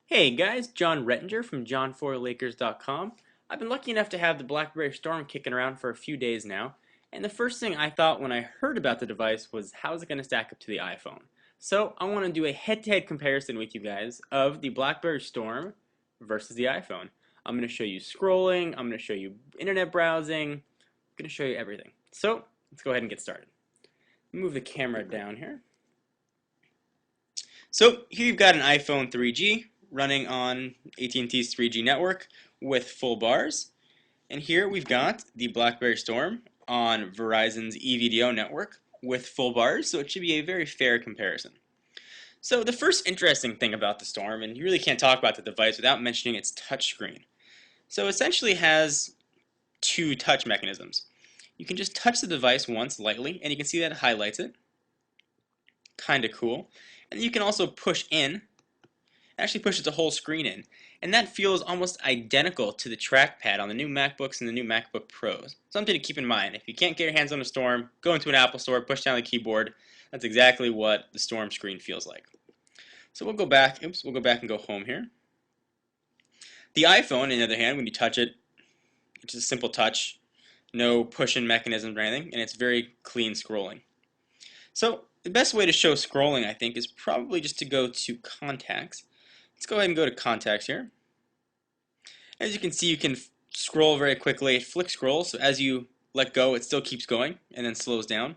Hey guys, John Rettinger from john4lakers.com. I've been lucky enough to have the Blackberry Storm kicking around for a few days now, and the first thing I thought when I heard about the device was how is it going to stack up to the iPhone? So I want to do a head-to-head comparison with you guys of the Blackberry Storm versus the iPhone. I'm going to show you scrolling, I'm going to show you internet browsing, I'm going to show you everything. So let's go ahead and get started. Move the camera down here. So here you've got an iPhone 3G running on AT&T's 3G network with full bars. And here we've got the Blackberry Storm on Verizon's EVDO network with full bars, so it should be a very fair comparison. So the first interesting thing about the Storm, and you really can't talk about the device without mentioning its touchscreen. So it essentially has two touch mechanisms. You can just touch the device once lightly, and you can see that it highlights it. Kinda cool. And you can also push in, actually pushes the whole screen in, and that feels almost identical to the trackpad on the new MacBooks and the new MacBook Pros. Something to keep in mind. If you can't get your hands on a Storm, go into an Apple store, push down the keyboard. That's exactly what the Storm screen feels like. So we'll go back, we'll go back and go home here. The iPhone, on the other hand, when you touch it, it's a simple touch, no push-in mechanisms or anything, and it's very clean scrolling. So the best way to show scrolling, I think, is probably just to go to Contacts. Let's go ahead and go to Contacts here. As you can see, you can scroll very quickly. It flick scrolls, so as you let go, it still keeps going and then slows down.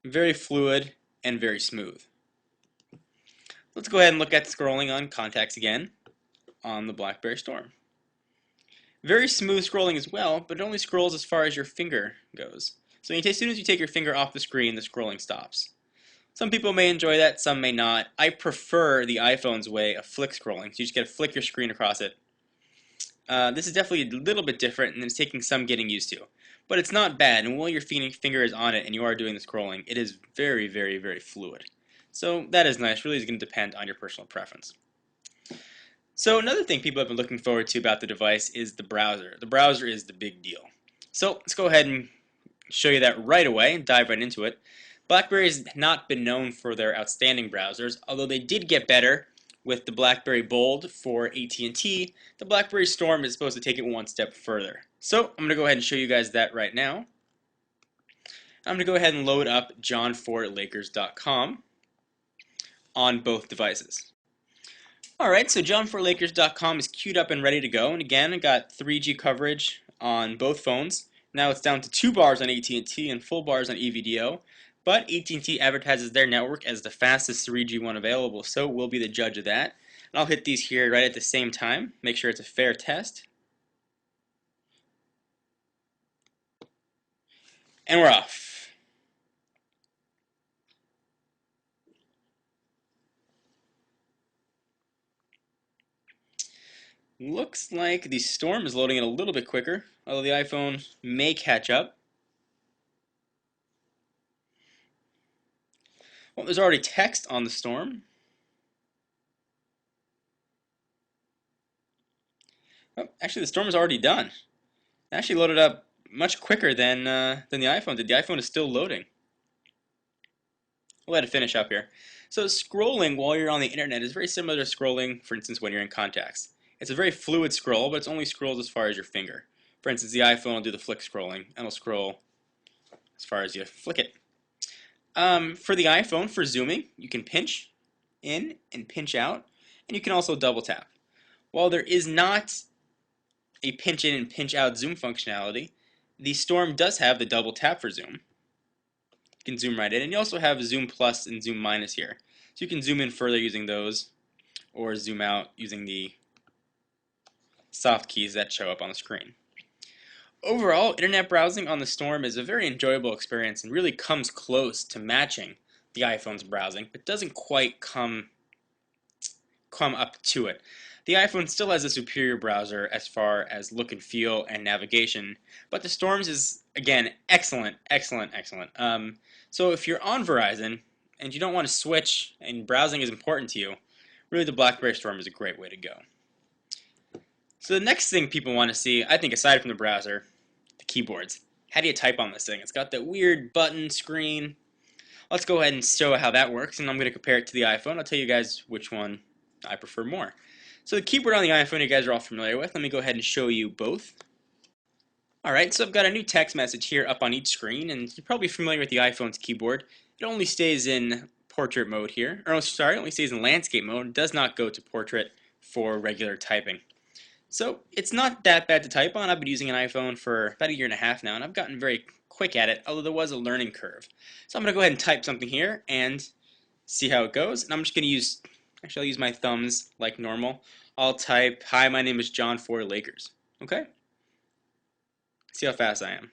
Very fluid and very smooth. Let's go ahead and look at scrolling on Contacts again on the Blackberry Storm. Very smooth scrolling as well, but it only scrolls as far as your finger goes. So as soon as you take your finger off the screen, the scrolling stops. Some people may enjoy that, some may not. I prefer the iPhone's way of flick scrolling. So you just got to flick your screen across it. This is definitely a little bit different, and it's taking some getting used to. But it's not bad, and while your finger is on it and you are doing the scrolling, it is very, very, very fluid. So that is nice. Really is going to depend on your personal preference. So another thing people have been looking forward to about the device is the browser. The browser is the big deal. So let's go ahead and show you that right away and dive right into it. BlackBerry has not been known for their outstanding browsers, although they did get better with the BlackBerry Bold for AT&T. The BlackBerry Storm is supposed to take it one step further. So I'm going to go ahead and show you guys that right now. I'm going to go ahead and load up john4lakers.com on both devices. Alright, so john4lakers.com is queued up and ready to go, and again, I got 3G coverage on both phones. Now it's down to 2 bars on AT&T and full bars on EVDO, but AT&T advertises their network as the fastest 3G one available, so we'll be the judge of that. And I'll hit these here right at the same time, make sure it's a fair test. And we're off. Looks like the Storm is loading it a little bit quicker, although the iPhone may catch up. Well, there's already text on the Storm. Oh, actually, the Storm is already done. It actually loaded up much quicker than the iPhone did. The iPhone is still loading. We'll let it finish up here. So scrolling while you're on the internet is very similar to scrolling, for instance, when you're in contacts. It's a very fluid scroll, but it's only scrolls as far as your finger. For instance, the iPhone will do the flick scrolling, and it'll scroll as far as you flick it. For the iPhone, for zooming, you can pinch in and pinch out, and you can also double tap. While there is not a pinch in and pinch out zoom functionality, the Storm does have the double tap for zoom. You can zoom right in, and you also have zoom plus and zoom minus here. So you can zoom in further using those, or zoom out using the soft keys that show up on the screen. Overall, internet browsing on the Storm is a very enjoyable experience and really comes close to matching the iPhone's browsing, but doesn't quite come up to it. The iPhone still has a superior browser as far as look and feel and navigation, but the Storm's is, again, excellent, excellent, excellent. So if you're on Verizon and you don't want to switch and browsing is important to you, really the Blackberry Storm is a great way to go. So the next thing people want to see, I think aside from the browser, the keyboards. How do you type on this thing? It's got that weird button screen. Let's go ahead and show how that works, and I'm going to compare it to the iPhone. I'll tell you guys which one I prefer more. So the keyboard on the iPhone you guys are all familiar with. Let me go ahead and show you both. Alright, so I've got a new text message here up on each screen, and you're probably familiar with the iPhone's keyboard. It only stays in portrait mode here, or sorry, it only stays in landscape mode. It does not go to portrait for regular typing. So it's not that bad to type on. I've been using an iPhone for about 1.5 years now, and I've gotten very quick at it, although there was a learning curve. So I'm going to go ahead and type something here and see how it goes. And I'm just going to use, actually I'll use my thumbs like normal. I'll type, "Hi, my name is John for Lakers." Okay? See how fast I am.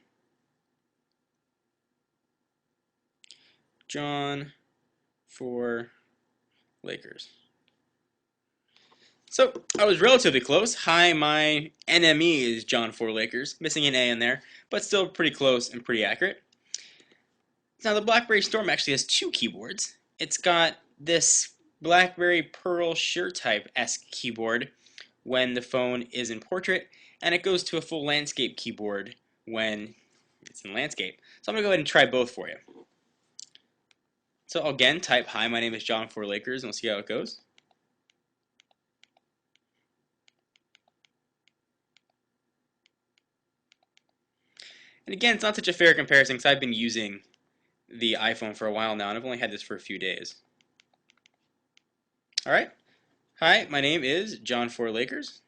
John for Lakers. So I was relatively close. Hi, my NME is John for Lakers. Missing an A in there, but still pretty close and pretty accurate. Now the Blackberry Storm actually has two keyboards. It's got this Blackberry Pearl SureType-esque keyboard when the phone is in portrait, and it goes to a full landscape keyboard when it's in landscape. So I'm going to go ahead and try both for you. So I'll again type, "Hi, my name is John for Lakers," and we'll see how it goes. And again, it's not such a fair comparison because I've been using the iPhone for a while now, and I've only had this for a few days. Alright, hi, my name is John for Lakers.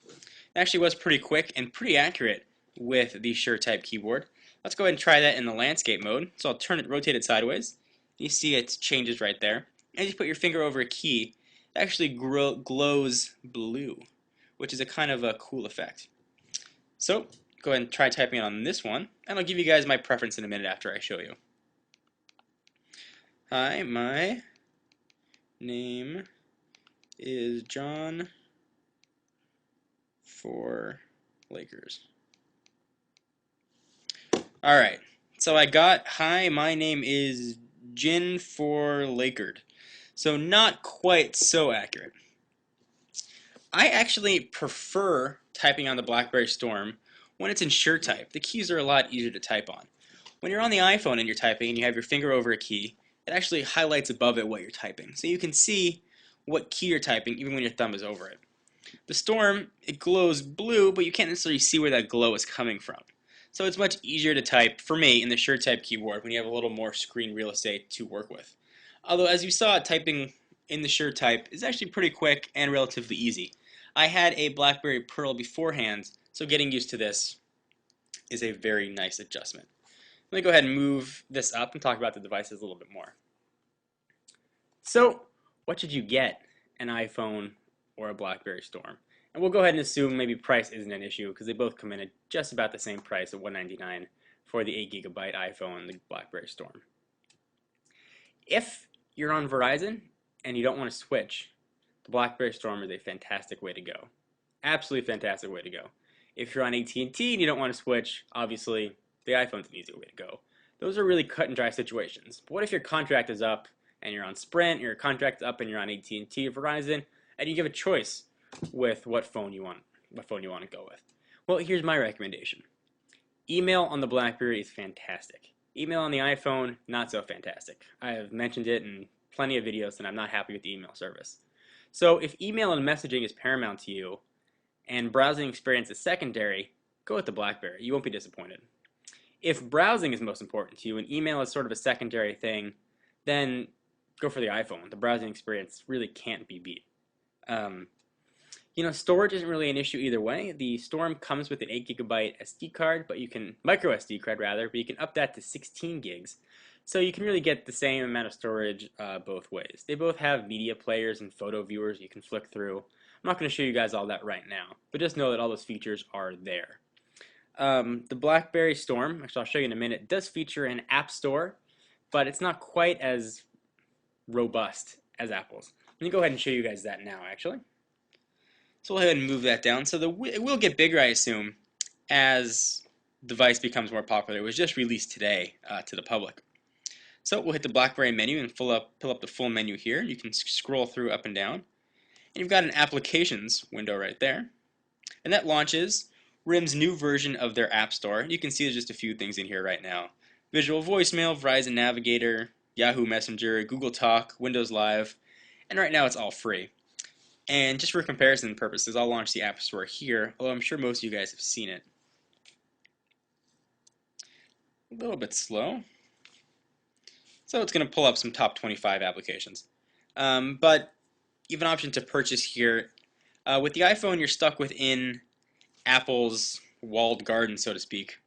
It actually was pretty quick and pretty accurate with the SureType keyboard. Let's go ahead and try that in the landscape mode. So I'll turn it, rotate it sideways. You see it changes right there. As you put your finger over a key, it actually glows blue, which is a kind of a cool effect. So go ahead and try typing it on this one, and I'll give you guys my preference in a minute after I show you. Hi, my name is John for Lakers. Alright, so I got, "Hi, my name is Jin for Lakard." So not quite so accurate. I actually prefer typing on the Blackberry Storm when it's in SureType. The keys are a lot easier to type on. When you're on the iPhone and you're typing and you have your finger over a key, it actually highlights above it what you're typing. So you can see what key you're typing even when your thumb is over it. The Storm, it glows blue, but you can't necessarily see where that glow is coming from. So it's much easier to type, for me, in the SureType keyboard when you have a little more screen real estate to work with. Although, as you saw, typing in the SureType is actually pretty quick and relatively easy. I had a Blackberry Pearl beforehand, so getting used to this is a very nice adjustment. Let me go ahead and move this up and talk about the devices a little bit more. So, what should you get, an iPhone or a Blackberry Storm? And we'll go ahead and assume maybe price isn't an issue because they both come in at just about the same price at $199 for the 8GB iPhone and the Blackberry Storm. If you're on Verizon and you don't want to switch, the Blackberry Storm is a fantastic way to go. Absolutely fantastic way to go. If you're on AT&T and you don't want to switch, obviously the iPhone's an easy way to go. Those are really cut and dry situations. But what if your contract is up and you're on Sprint, your contract's up and you're on AT&T or Verizon, and you give a choice with what phone you want to go with? Well, here's my recommendation. Email on the BlackBerry is fantastic. Email on the iPhone, not so fantastic. I have mentioned it in plenty of videos and I'm not happy with the email service. So if email and messaging is paramount to you and browsing experience is secondary, go with the BlackBerry. You won't be disappointed. If browsing is most important to you and email is sort of a secondary thing, then go for the iPhone. The browsing experience really can't be beat. Storage isn't really an issue either way. The Storm comes with an 8GB SD card, micro SD card rather, but you can up that to 16 gigs. So you can really get the same amount of storage both ways. They both have media players and photo viewers you can flick through. I'm not going to show you guys all that right now, but just know that all those features are there. The Blackberry Storm, actually I'll show you in a minute, does feature an app store, but it's not quite as robust as Apple's. Let me go ahead and show you guys that now, actually. So we'll go ahead and move that down. So it will get bigger, I assume, as the device becomes more popular. It was just released today to the public. So we'll hit the BlackBerry menu and pull up the full menu here. You can scroll through up and down. And you've got an Applications window right there. And that launches RIM's new version of their App Store. You can see there's just a few things in here right now. Visual voicemail, Verizon Navigator, Yahoo Messenger, Google Talk, Windows Live, and right now it's all free. And just for comparison purposes, I'll launch the App Store here, although I'm sure most of you guys have seen it. A little bit slow. So it's going to pull up some top 25 applications. But you have an option to purchase here. With the iPhone, you're stuck within Apple's walled garden, so to speak.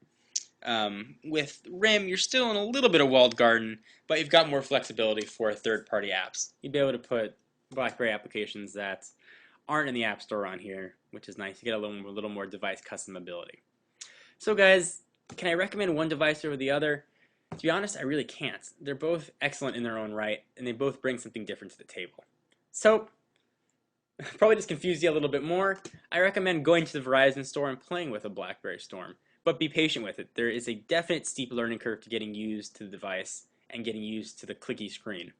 With RIM, you're still in a little bit of walled garden, but you've got more flexibility for third-party apps. You'd be able to put BlackBerry applications that aren't in the App Store on here, which is nice. You get a little more device customability. So guys, can I recommend one device over the other? To be honest, I really can't. They're both excellent in their own right, and they both bring something different to the table. So, probably just confused you a little bit more. I recommend going to the Verizon store and playing with a Blackberry Storm, but be patient with it. There is a definite steep learning curve to getting used to the device and getting used to the clicky screen.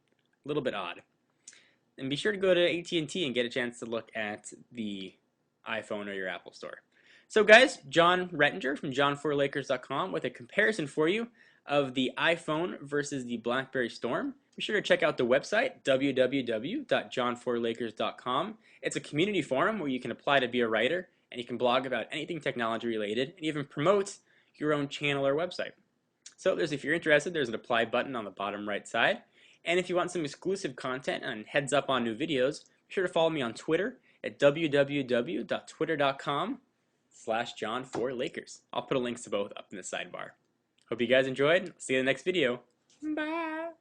A little bit odd. And be sure to go to AT&T and get a chance to look at the iPhone or your Apple store. So guys, John Rettinger from john4lakers.com with a comparison for you of the iPhone versus the Blackberry Storm. Be sure to check out the website, www.john4lakers.com. It's a community forum where you can apply to be a writer, and you can blog about anything technology related, and even promote your own channel or website. So if you're interested, there's an apply button on the bottom right side. And if you want some exclusive content and heads up on new videos, be sure to follow me on Twitter at www.twitter.com/John4Lakers. I'll put links to both up in the sidebar. Hope you guys enjoyed. See you in the next video. Bye.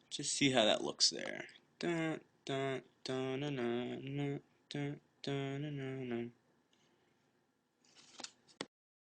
Just see how that looks there. Dun, dun, dun, dun, dun, dun, dun, dun, dun.